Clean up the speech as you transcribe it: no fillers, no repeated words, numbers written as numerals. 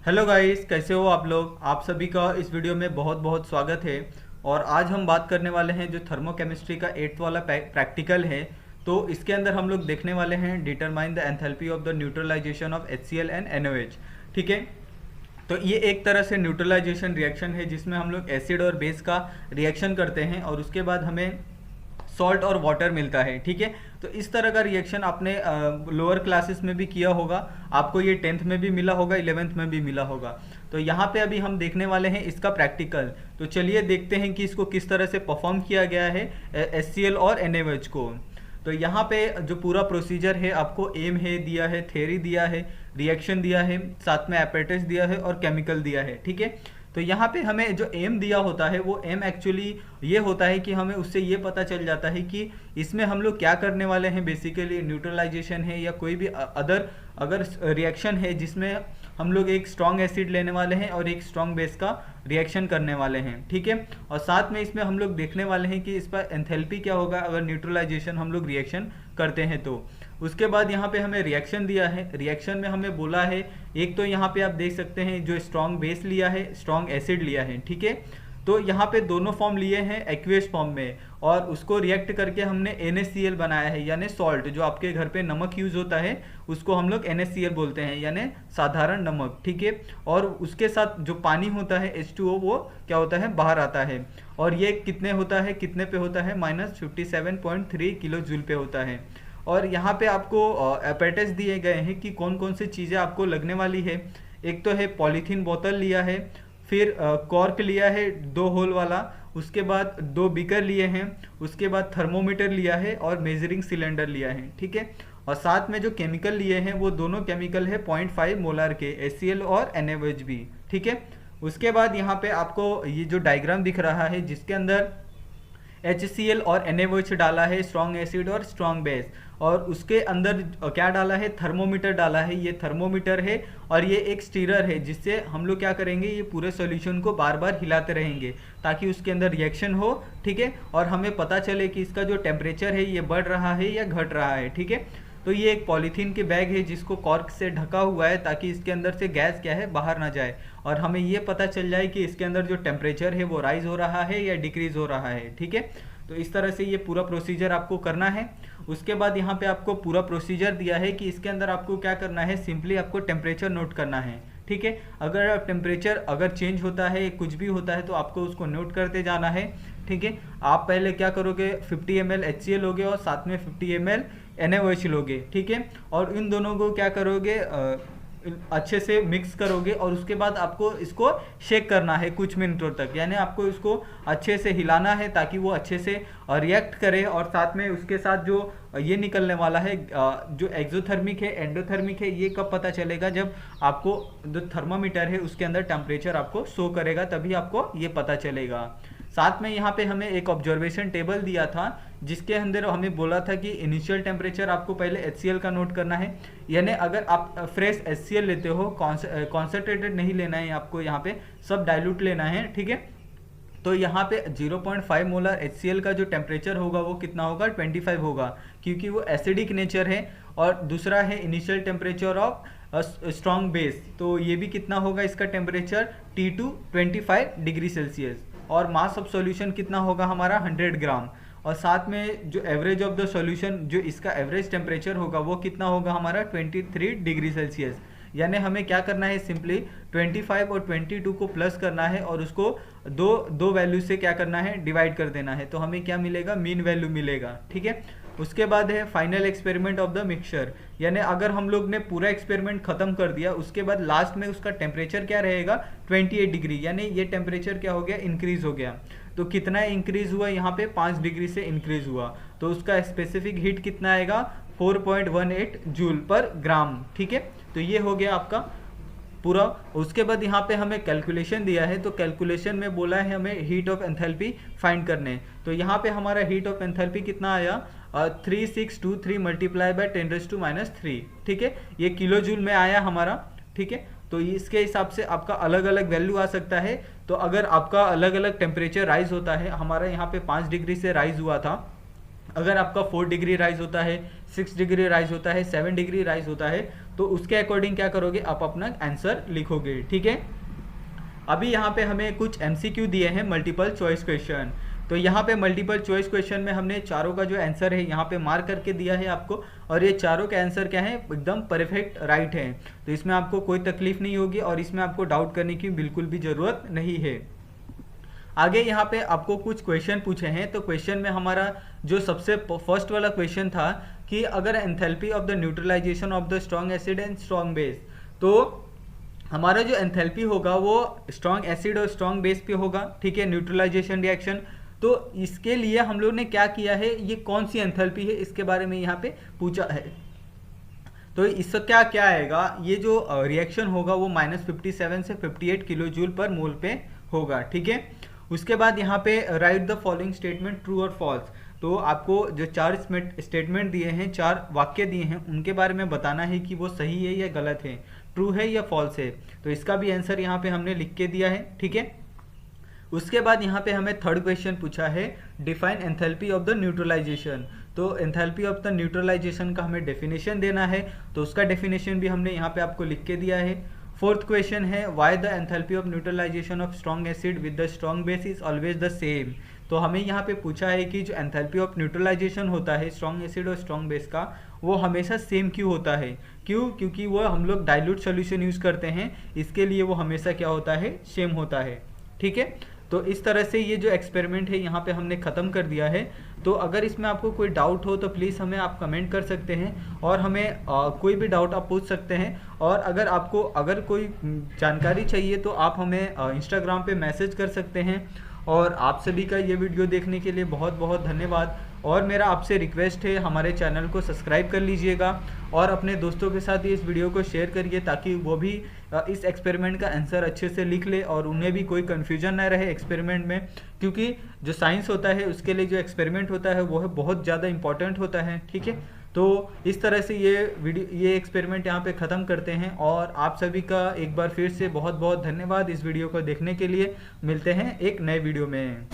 Hello guys, कैसे हो आप लोग। आप सभी का इस वीडियो में बहुत बहुत स्वागत है। और आज हम बात करने वाले हैं जो थर्मोकेमिस्ट्री का 8th वाला प्रैक्टिकल है। तो इसके अंदर हम लोग देखने वाले हैं determine the enthalpy of the neutralization of HCl and NaOH। ठीक है। तो ये एक तरह से न्यूट्रलाइजेशन रिएक्शन है जिसमें हम लोग एसिड और बेस का रिएक्शन करते हैं और उसके बाद हमें सॉल्ट और वाटर मिलता है। ठीक है। तो इस तरह का रिएक्शन आपने लोअर क्लासेस में भी किया होगा, आपको ये 10th में भी मिला होगा, 11th में भी मिला होगा। तो यहाँ पे अभी हम देखने वाले हैं इसका प्रैक्टिकल। तो चलिए देखते हैं कि इसको किस तरह से परफॉर्म किया गया है HCl और NaOH को। तो यहाँ पे जो पूरा प्रोसीजर है, आपको एम है दिया है, थ्योरी दिया है, रिएक्शन दिया है, साथ में एपेरेटस दिया है और केमिकल दिया है। ठीक है। तो यहाँ पे हमें जो एम दिया होता है वो एम एक्चुअली ये होता है कि हमें उससे ये पता चल जाता है कि इसमें हम लोग क्या करने वाले हैं। बेसिकली न्यूट्रलाइजेशन है या कोई भी अदर अगर रिएक्शन है जिसमें हम लोग एक स्ट्रॉन्ग एसिड लेने वाले हैं और एक स्ट्रॉन्ग बेस का रिएक्शन करने वाले हैं। ठीक है। और साथ में इसमें हम लोग देखने वाले हैं कि इस पर एंथैल्पी क्या होगा अगर न्यूट्रलाइजेशन हम लोग रिएक्शन करते हैं। तो उसके बाद यहाँ पे हमें रिएक्शन दिया है। रिएक्शन में हमें बोला है, एक तो यहाँ पे आप देख सकते हैं जो स्ट्रॉन्ग बेस लिया है, स्ट्रॉन्ग एसिड लिया है। ठीक है। तो यहाँ पे दोनों फॉर्म लिए हैं एक्वियस फॉर्म में और उसको रिएक्ट करके हमने NaCl बनाया है, यानी सॉल्ट। जो आपके घर पे नमक यूज होता है उसको हम लोग NaCl बोलते हैं, यानी साधारण नमक। ठीक है। और उसके साथ जो पानी होता है H2O वो क्या होता है, बाहर आता है। और ये कितने होता है, कितने पे होता है, -57.3 किलो जूल पे होता है। और यहाँ पे आपको एपेरेटस दिए गए हैं कि कौन कौन सी चीज़ें आपको लगने वाली है। एक तो है पॉलीथीन बोतल लिया है, फिर कॉर्क लिया है 2 होल वाला, उसके बाद 2 बीकर लिए हैं, उसके बाद थर्मोमीटर लिया है और मेजरिंग सिलेंडर लिया है। ठीक है। और साथ में जो केमिकल लिए हैं वो दोनों केमिकल है 0.5 मोलार के, HCl और NaOH भी। ठीक है। उसके बाद यहाँ पे आपको ये जो डायग्राम दिख रहा है जिसके अंदर HCl और NaOH डाला है, स्ट्रॉन्ग एसिड और स्ट्रॉन्ग बेस, और उसके अंदर क्या डाला है, थर्मोमीटर डाला है। ये थर्मोमीटर है और ये एक स्टीरर है जिससे हम लोग क्या करेंगे, ये पूरे सॉल्यूशन को बार बार हिलाते रहेंगे ताकि उसके अंदर रिएक्शन हो। ठीक है। और हमें पता चले कि इसका जो टेम्परेचर है ये बढ़ रहा है या घट रहा है। ठीक है। तो ये एक पॉलीथीन के बैग है जिसको कॉर्क से ढका हुआ है ताकि इसके अंदर से गैस क्या है, बाहर ना जाए और हमें ये पता चल जाए कि इसके अंदर जो टेम्परेचर है वो राइज हो रहा है या डिक्रीज हो रहा है। ठीक है। तो इस तरह से ये पूरा प्रोसीजर आपको करना है। उसके बाद यहाँ पे आपको पूरा प्रोसीजर दिया है कि इसके अंदर आपको क्या करना है, सिंपली आपको टेम्परेचर नोट करना है। ठीक है। अगर टेम्परेचर अगर चेंज होता है, कुछ भी होता है, तो आपको उसको नोट करते जाना है। ठीक है। आप पहले क्या करोगे, 50 ml HCl लोगे और साथ में 50 ml NaOH लोगे। ठीक है। और इन दोनों को क्या करोगे, अच्छे से मिक्स करोगे और उसके बाद आपको इसको शेक करना है कुछ मिनटों तक, यानी आपको इसको अच्छे से हिलाना है ताकि वो अच्छे से रिएक्ट करे। और साथ में उसके साथ जो ये निकलने वाला है जो एक्सोथर्मिक है, एंडोथर्मिक है, ये कब पता चलेगा, जब आपको जो थर्मामीटर है उसके अंदर टेम्परेचर आपको शो करेगा, तभी आपको ये पता चलेगा। साथ में यहाँ पे हमें एक ऑब्जर्वेशन टेबल दिया था जिसके अंदर हमें बोला था कि इनिशियल टेम्परेचर आपको पहले HCl का नोट करना है, यानी अगर आप फ्रेश HCl लेते हो, कॉन्सेंट्रेटेड नहीं लेना है आपको, यहाँ पे सब डाइल्यूट लेना है। ठीक है। तो यहाँ पे 0.5 मोलर HCl का जो टेम्परेचर होगा वो कितना होगा, 25 होगा, क्योंकि वो एसिडिक नेचर है। और दूसरा है initial temperature of strong base, तो ये भी कितना होगा इसका टेम्परेचर, T2 25 डिग्री सेल्सियस। और मास ऑफ सॉल्यूशन कितना होगा हमारा, 100 ग्राम। और साथ में जो एवरेज ऑफ द सॉल्यूशन, जो इसका एवरेज टेम्परेचर होगा वो कितना होगा हमारा, 23 डिग्री सेल्सियस। यानी हमें क्या करना है, सिंपली 25 और 22 को प्लस करना है और उसको दो वैल्यू से क्या करना है, डिवाइड कर देना है। तो हमें क्या मिलेगा, मीन वैल्यू मिलेगा। ठीक है। उसके बाद है final experiment of the mixture, यानी अगर हम लोग ने पूरा एक्सपेरिमेंट खत्म कर दिया उसके बाद लास्ट में उसका टेम्परेचर क्या रहेगा, 28 डिग्री, यानी ये टेम्परेचर क्या हो गया, इंक्रीज हो गया। तो कितना इंक्रीज हुआ, यहाँ पे 5 डिग्री से इंक्रीज हुआ, तो उसका स्पेसिफिक हीट कितना आएगा, 4.18 जूल पर ग्राम। ठीक है। तो ये हो गया आपका पूरा। उसके बाद यहाँ पे हमें कैलकुलेशन दिया है, तो कैलकुलेशन में बोला है हमें हीट ऑफ एंथैल्पी फाइंड करने। तो यहाँ पे हमारा हीट ऑफ एंथैल्पी कितना आया, 3623 मल्टीप्लाई बाय 10⁻⁻3। ठीक है। ये किलो जूल में आया हमारा। ठीक है। तो इसके हिसाब से आपका अलग अलग वैल्यू आ सकता है। तो अगर आपका अलग अलग टेम्परेचर राइज होता है, हमारा यहाँ पे 5 डिग्री से राइज हुआ था, अगर आपका 4 डिग्री राइज होता है, 6 डिग्री राइज होता है, 7 डिग्री राइज होता है, तो उसके अकॉर्डिंग क्या करोगे, आप अपना आंसर लिखोगे। ठीक है, अभी यहाँ पे हमें कुछ MCQ दिए हैं, मल्टीपल चॉइस क्वेश्चन। तो यहाँ पे मल्टीपल चॉइस क्वेश्चन में हमने चारों का जो आंसर है यहाँ पे मार्क करके दिया है आपको, और ये चारों के आंसर क्या है, एकदम परफेक्ट राइट है। तो इसमें आपको कोई तकलीफ नहीं होगी और इसमें आपको डाउट करने की बिल्कुल भी ज़रूरत नहीं है। आगे यहाँ पे आपको कुछ क्वेश्चन पूछे हैं। तो क्वेश्चन में हमारा जो सबसे फर्स्ट वाला क्वेश्चन था कि अगर enthalpy of the neutralization of the strong acid and strong base, तो हमारा जो एंथैल्पी होगा वो स्ट्रॉन्ग एसिड और स्ट्रॉन्ग बेस पे होगा। ठीक है, न्यूट्रलाइजेशन रिएक्शन। तो इसके लिए हम लोग ने क्या किया है, ये कौन सी एंथैल्पी है इसके बारे में यहाँ पे पूछा है। तो इससे क्या क्या आएगा, ये जो रिएक्शन होगा वो -57 से 58 किलो जूल पर मोल पे होगा। ठीक है, उसके बाद यहाँ पे right the following statement true और फॉल्स। तो आपको जो 4 स्टेटमेंट दिए हैं, 4 वाक्य दिए हैं, उनके बारे में बताना है कि वो सही है या गलत है, ट्रू है या फॉल्स है। तो इसका भी आंसर यहाँ पे हमने लिख के दिया है। ठीक है, उसके बाद यहाँ पे हमें थर्ड क्वेश्चन पूछा है, define enthalpy of the neutralization. तो एंथैल्पी ऑफ द न्यूट्रलाइजेशन का हमें डेफिनेशन देना है, तो उसका डेफिनेशन भी हमने यहाँ पे आपको लिख के दिया है। फोर्थ क्वेश्चन है, why the enthalpy of neutralization of strong acid with the strong base is always the same. तो हमें यहाँ पे पूछा है कि जो एंथैल्पी ऑफ न्यूट्रलाइजेशन होता है स्ट्रॉन्ग एसिड और स्ट्रॉन्ग बेस का, वो हमेशा सेम क्यों होता है। क्यों, क्योंकि वो हम लोग डाइल्यूट सोल्यूशन यूज़ करते हैं, इसके लिए वो हमेशा क्या होता है, सेम होता है। ठीक है, तो इस तरह से ये जो एक्सपेरिमेंट है यहाँ पे हमने ख़त्म कर दिया है। तो अगर इसमें आपको कोई डाउट हो तो प्लीज़ हमें आप कमेंट कर सकते हैं, और हमें कोई भी डाउट आप पूछ सकते हैं। और अगर आपको कोई जानकारी चाहिए तो आप हमें इंस्टाग्राम पे मैसेज कर सकते हैं। और आप सभी का ये वीडियो देखने के लिए बहुत बहुत धन्यवाद। और मेरा आपसे रिक्वेस्ट है, हमारे चैनल को सब्सक्राइब कर लीजिएगा और अपने दोस्तों के साथ इस वीडियो को शेयर करिए, ताकि वो भी इस एक्सपेरिमेंट का आंसर अच्छे से लिख ले और उन्हें भी कोई कन्फ्यूजन ना रहे एक्सपेरिमेंट में। क्योंकि जो साइंस होता है उसके लिए जो एक्सपेरिमेंट होता है वो है बहुत ज़्यादा इंपॉर्टेंट होता है। ठीक है, तो इस तरह से ये एक्सपेरिमेंट यहाँ पे ख़त्म करते हैं। और आप सभी का एक बार फिर से बहुत बहुत धन्यवाद इस वीडियो को देखने के लिए। मिलते हैं एक नए वीडियो में।